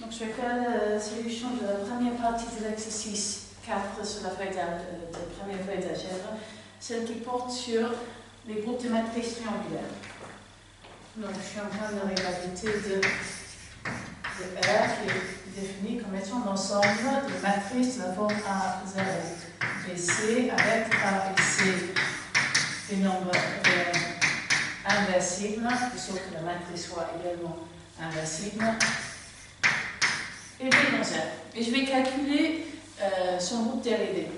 Donc je vais faire la solution de la première partie de l'exercice 4 sur la feuille de première feuille d'algèbre, celle qui porte sur les groupes de matrices triangulaires. Donc je suis en train de réhabiliter de R qui est défini comme étant l'ensemble de matrices de la forme A0 et C avec A et C des nombres inversibles, de sorte que la matrice soit également inversible, et B dans R. Et je vais calculer son groupe dérivé.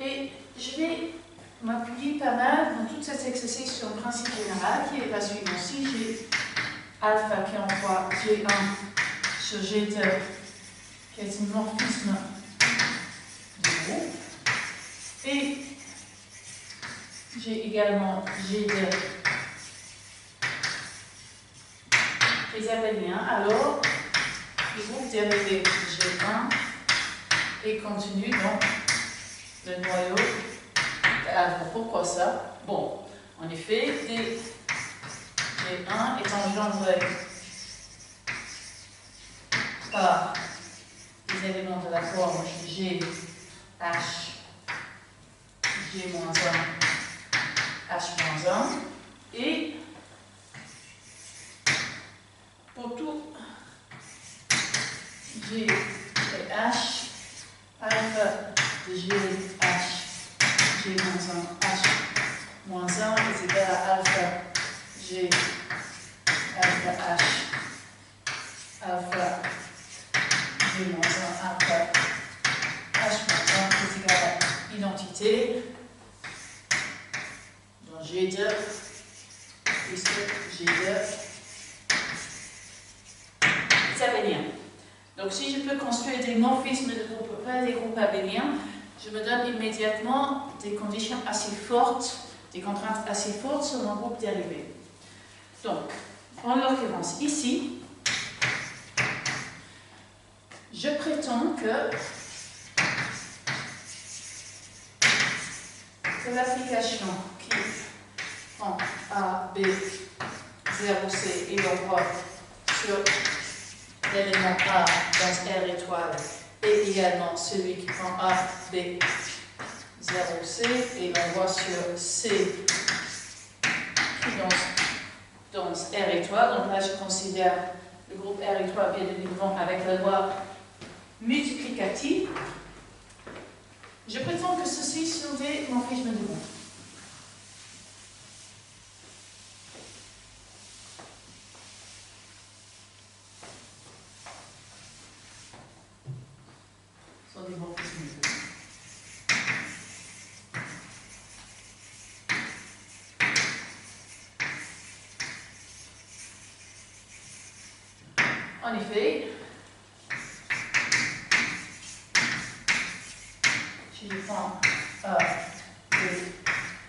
Et je vais m'appuyer pas mal dans tout cet exercice sur le principe général qui est la suivante. Si j'ai alpha qui envoie G1 sur G2 qui est un morphisme du groupe, et j'ai également G2 qui est abélien, alors le groupe dérivé G1 est contenu dans le noyau de alpha. Pourquoi ça? Bon, en effet, G1 est engendré par les éléments de la forme G, H, G-1, H-1, et pour tout G et H, alpha de G, H, G-1, H-1 est égal à alpha G, alpha H, alpha G-1, alpha H-1 est égal à identité dans G2, puisque G2 est abélien. Donc si je peux construire des morphismes de groupes, pas des groupes abéliens, je me donne immédiatement des conditions assez fortes, des contraintes assez fortes sur mon groupe dérivé. Donc, en l'occurrence ici, je prétends que c'est l'application qui prend A, B, 0C et l'envoie sur l'élément A dans R étoile et également celui qui prend A, B, 0C et l'envoie sur C qui dans R étoile. Donc là, je considère le groupe R étoile bien évidemment avec la loi multiplicative. Je prétends que ceci sont des morphismes de groupe. Sont des morphismes de groupe. En effet, si je prends A, B,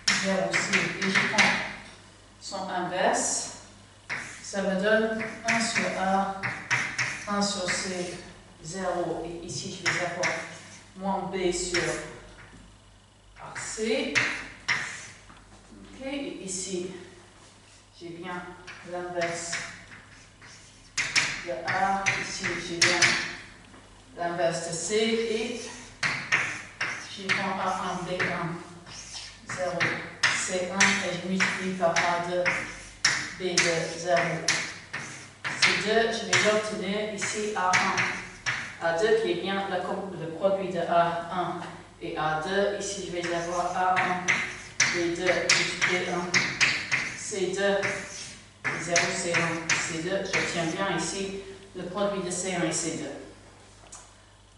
0C et je prends son inverse, ça me donne 1 sur A, 1 sur C, 0, et ici je vais avoir moins B sur AC. Ok, et ici j'ai bien l'inverse de A, ici j'ai bien l'inverse de C, et je prends A1, B1, 0, C1, et je multiplie par A2, B2, 0, C2, je vais l'obtenir ici A1, A2 qui est bien le produit de A1 et A2, ici je vais avoir A1, B2, multiplié 1, C2, 0, C1, C2, j'obtiens bien ici le produit de C1 et C2.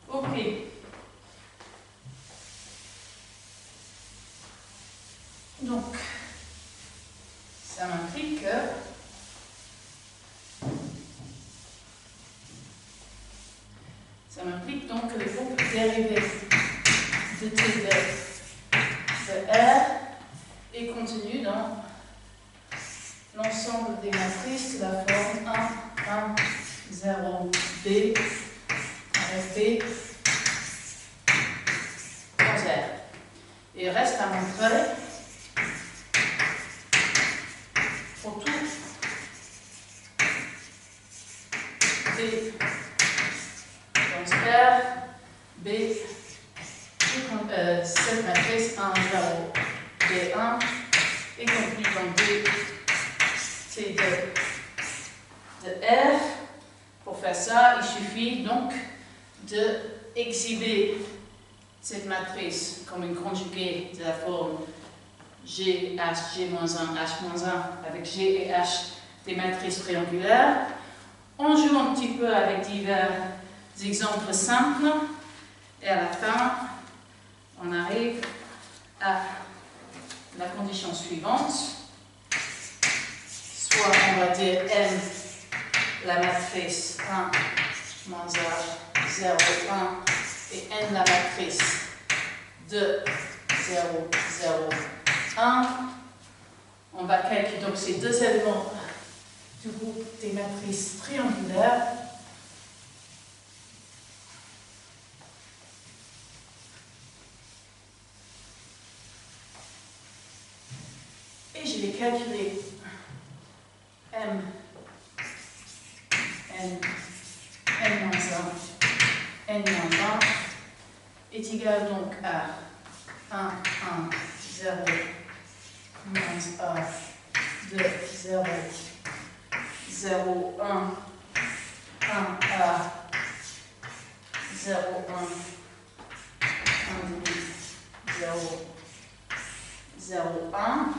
Ok. Donc, ça m'implique que donc que le groupe dérivé de T de R est contenu dans l'ensemble des matrices de la forme 1, 1, 0, B, avec B, dans R. Et il reste à montrer pour tout B matrice R, B, cette matrice 1, 0, B1 est contenue dans B, T de R. Pour faire ça, il suffit donc de exhiber cette matrice comme une conjuguée de la forme G, H, G-1, H-1 avec G et H des matrices triangulaires. On joue un petit peu avec divers exemples simples et à la fin, on arrive à la condition suivante. Soit on va dire M, la matrice 1, moins A, 0, 1, et N, la matrice 2, 0, 0, 1. On va calculer donc ces deux éléments du groupe des matrices triangulaires. Et je vais calculer M, N, N-1, N-1 est égal donc à 1, 1, 0, moins A, 2, 0, 0, 1, 1 A, 0, 1, 1, 0, 0, 1.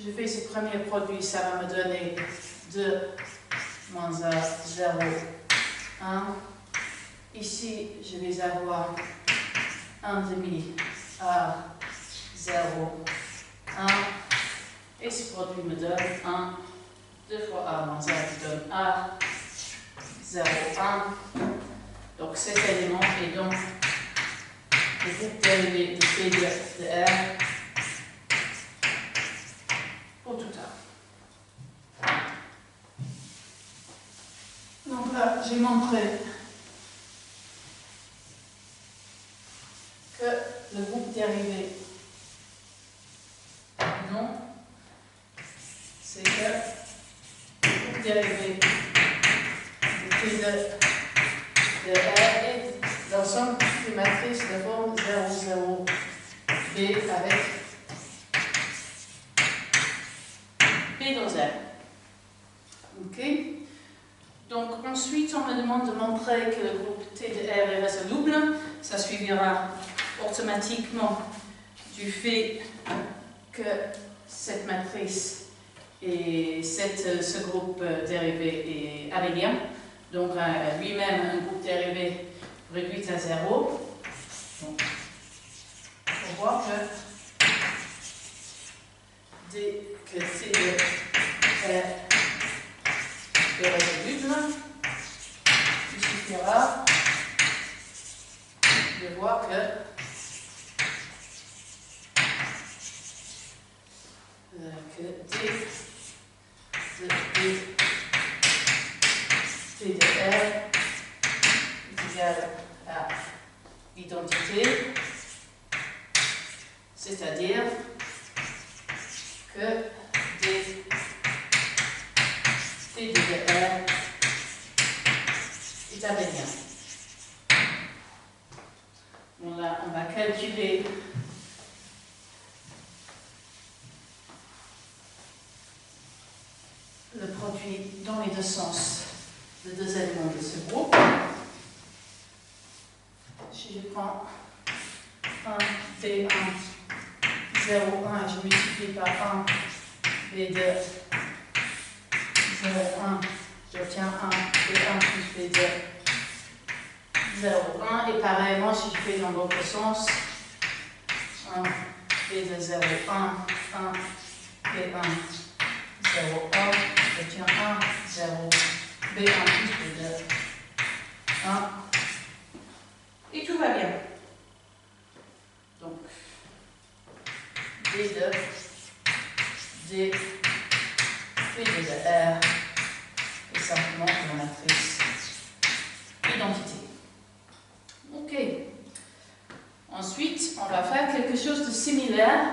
Je fais ce premier produit, ça va me donner 2 moins A, 0, 1. Ici, je vais avoir 1 demi A, 0, 1. Et ce produit me donne 1. 2 fois A moins A qui donne A, 0, 1. Donc cet élément est donc le groupe dérivé de P de R pour tout A. Donc là, j'ai montré que le groupe dérivé non, c'est que le groupe dérivé de P de R est l'ensemble des matrices de forme 0, 0, B avec P dans R. Ok? Donc ensuite, on me demande de montrer que le groupe T de R est résoluble. Ça suivra automatiquement du fait que cette matrice et ce groupe dérivé est abélien. Donc lui-même un groupe dérivé réduit à 0. Donc, on voit que dès que T de R est résoluble, il suffira de voir que T de R est égal à l'identité, c'est-à-dire que T de R est abélien. Bon, là, on va calculer le produit dans les deux sens de deux éléments de ce groupe. Si je prends 1, B1, 0, 1 et je multiplie par 1, B2, 0, 1, j'obtiens 1, B1 plus B2, 0, 1. Et pareillement, si je fais dans l'autre sens, 1, B2, 0, 1, 1, B1, 0, 1, j'obtiens 1, 0, B1 plus B2, 1. Et tout va bien. Donc, D2, D, P2 de R est simplement la matrice identité. Ok. Ensuite, on va faire quelque chose de similaire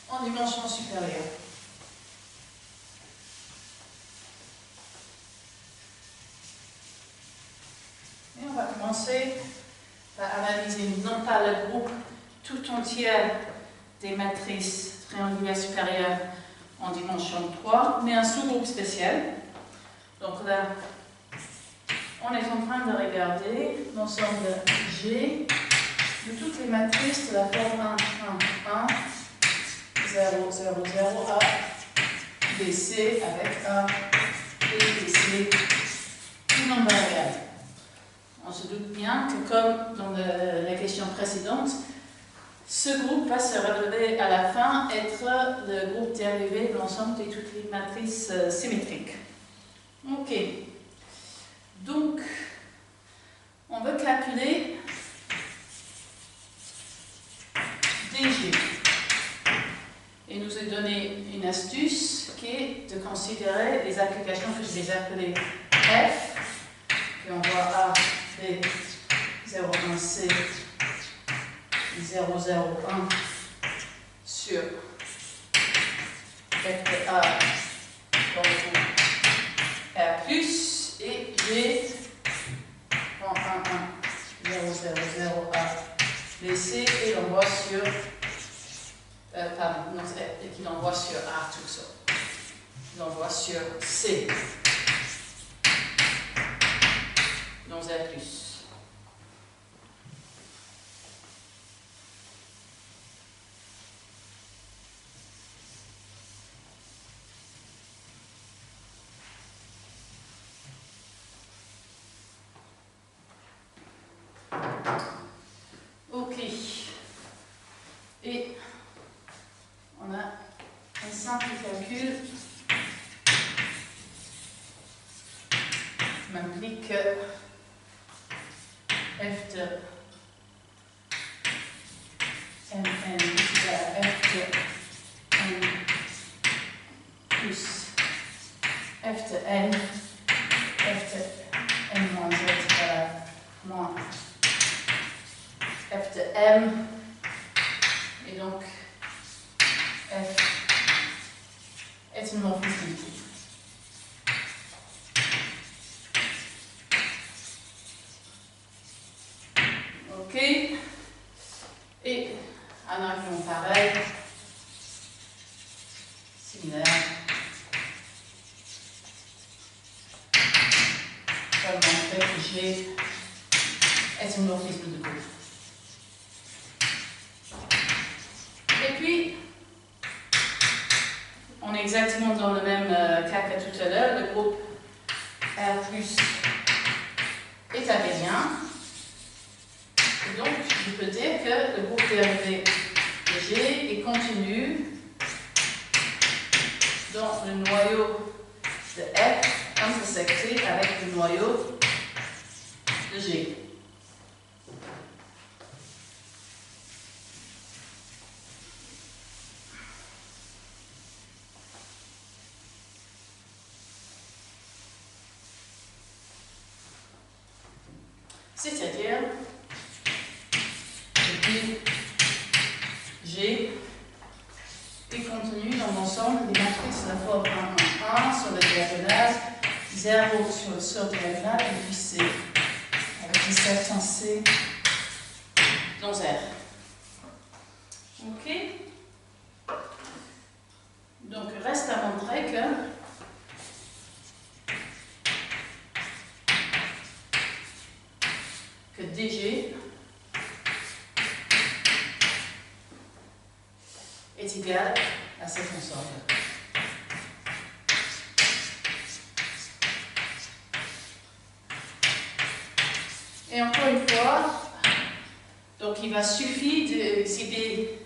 en dimension supérieure. commencer par analyser non pas le groupe tout entier des matrices triangulaires supérieures en dimension 3, mais un sous-groupe spécial. Donc là, on est en train de regarder l'ensemble G de toutes les matrices de la forme 1, 1, 1, 0, 0, 0, A, BC avec A, et BC, tout nombre réel. On se doute bien que comme dans la question précédente, ce groupe va se révéler à la fin être le groupe dérivé de l'ensemble de toutes les matrices symétriques. Ok. Donc, on veut calculer DG. Et nous a donné une astuce qui est de considérer les applications que je vais appeler F, puis on voit A, B, 0, 1, C, 0, 0, 1 sur F de A dans le groupe R+, et G en 1, 1, 0, 0, 0, A, B, C, et l'envoie sur pardon, non, et qu'il envoie sur A tout ça. Il envoie sur C dans R+. Ok. Et on a un simple calcul qui m'implique que F de Mn égale à F de N plus F de N, F de N moins Z égale à moins F de M, et donc F est une morphisme. Ok. Et un argument pareil, similaire, va montrer que G est un morphisme de groupe. Et puis, on est exactement dans le même cas que tout à l'heure. Le groupe R+ est abélien. Et donc, je peux dire que le groupe dérivé de G est continu dans le noyau de F intersecté avec le noyau de G. C'est-à-dire que G est contenu dans l'ensemble des matrices de la forme 1, 1, 1 sur la diagonale, 0 sur le sort diagonal, et puis C, avec les sections C dans R. Ok? Donc, reste à montrer que DG est égal à cet ensemble. Et encore une fois, donc il va suffire d'exhiber,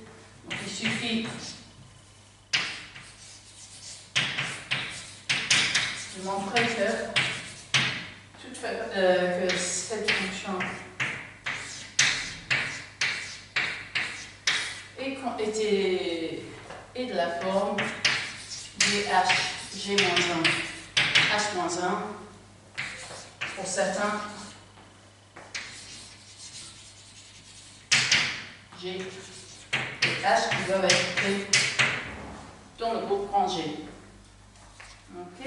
donc il suffit de montrer que cette fonction est de la forme dH G-1 H-1 pour certains G et H qui doivent être pris dans le groupe grand G. Ok.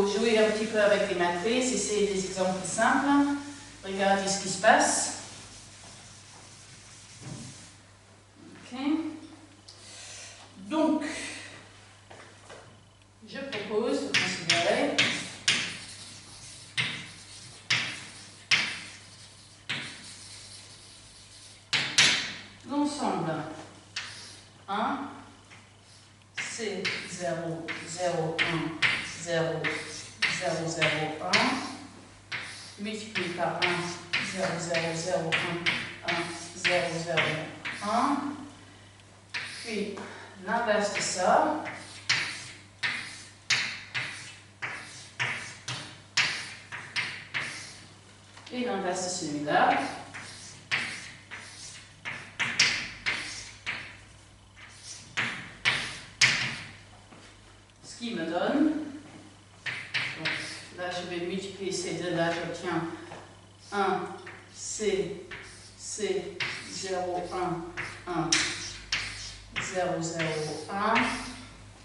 faut jouer un petit peu avec les matrices, essayer des exemples simples, regardez ce qui se passe. Ok. Donc, je propose de considérer l'ensemble 1, C, 0, 0, 1, 0, 0, 0, 1, multiplié par 1, 0, 0, 0, 1, 1, 0, 0, 1, puis l'inverse de ça, et l'inverse de celui-là. Ce qui me donne, donc là je vais multiplier ces deux-là, j'obtiens 1, C, 0, 1, 1, 0, 0, 1.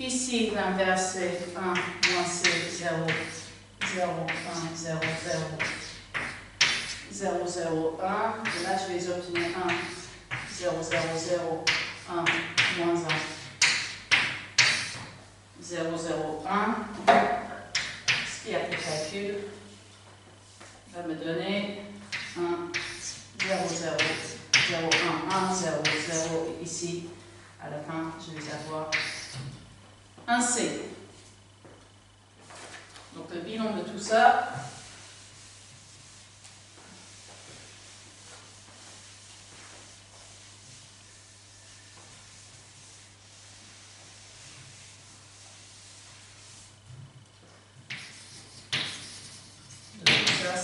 Ici, l'inverse c'est 1 moins C, 0, 0, 1, 0, 0, 0, 0, 1. Et là, je vais obtenir 1, 0, 0, 0, 1, moins 1, 0, 0, 1. Ce qui, après calcul, va me donner 1, 0, 0, 0, 1, 1, 0, 0. Et ici, à la fin, je vais avoir un C. Donc le bilan de tout ça,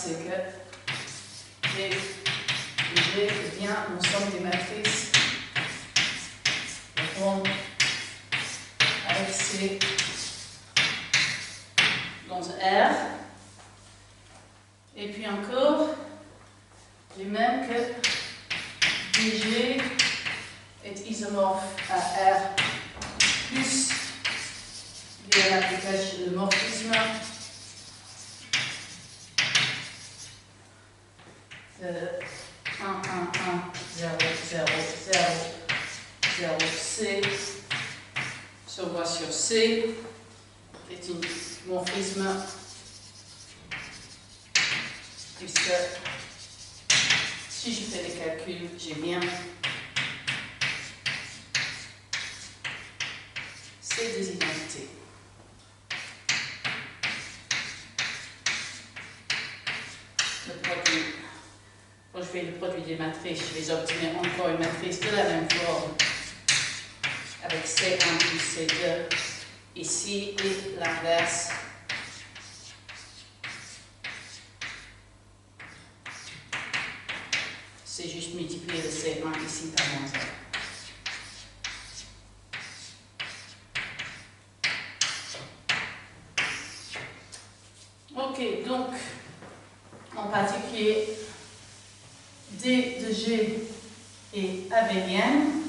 c'est que G est bien l'ensemble des matrices de forme avec C dans R. Et puis encore, j'ai même que DG est isomorphe à R plus via l'application de morphisme. 1, 1, 1, 0, 0, 0, 0, C, se voit sur C, est un morphisme, puisque si je fais les calculs, j'ai bien ces deux identités. Le produit. Quand je fais le produit des matrices, je vais obtenir encore une matrice de la même forme avec C1 plus C2 ici et l'inverse. C'est juste multiplier le C1 ici par moins 1. Ok, donc en particulier D de G est abélienne.